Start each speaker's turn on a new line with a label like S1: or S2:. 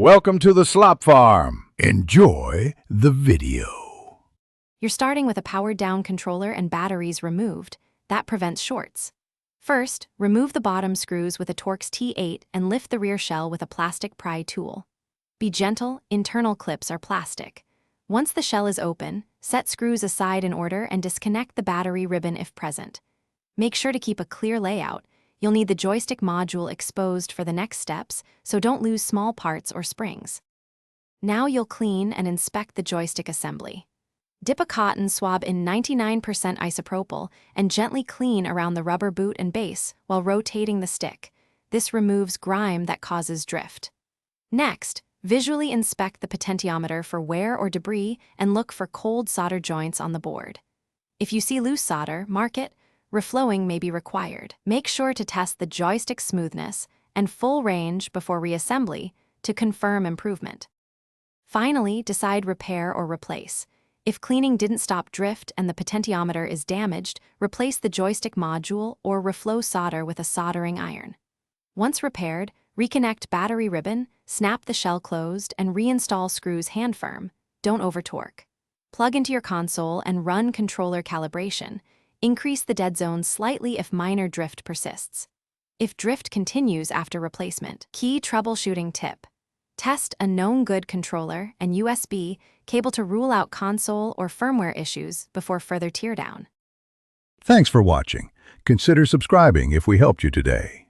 S1: Welcome to the Slop Farm. Enjoy the video.
S2: You're starting with a powered-down controller and batteries removed. That prevents shorts. First, remove the bottom screws with a Torx T8 and lift the rear shell with a plastic pry tool. Be gentle, internal clips are plastic. Once the shell is open, set screws aside in order and disconnect the battery ribbon if present. Make sure to keep a clear layout. You'll need the joystick module exposed for the next steps, so don't lose small parts or springs. Now you'll clean and inspect the joystick assembly. Dip a cotton swab in 99% isopropyl and gently clean around the rubber boot and base while rotating the stick. This removes grime that causes drift. Next, visually inspect the potentiometer for wear or debris and look for cold solder joints on the board. If you see loose solder, mark it. Reflowing may be required. Make sure to test the joystick smoothness and full range before reassembly to confirm improvement. Finally, decide repair or replace. If cleaning didn't stop drift and the potentiometer is damaged, replace the joystick module or reflow solder with a soldering iron. Once repaired, reconnect battery ribbon, snap the shell closed, and reinstall screws hand firm. Don't over-torque. Plug into your console and run controller calibration. Increase the dead zone slightly if minor drift persists. If drift continues after replacement, key troubleshooting tip. Test a known good controller and USB cable to rule out console or firmware issues before further teardown.
S1: Thanks for watching. Consider subscribing if we helped you today.